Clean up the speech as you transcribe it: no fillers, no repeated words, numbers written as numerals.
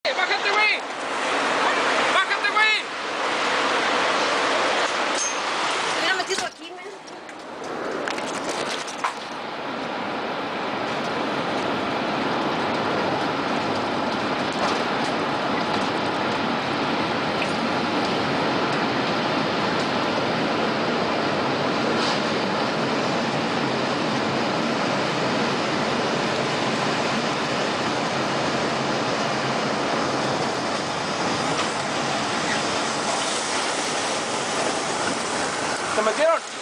¡Bájate, güey! ¡Bájate, güey! Me hubiera metido aquí, men. ¿Se metieron?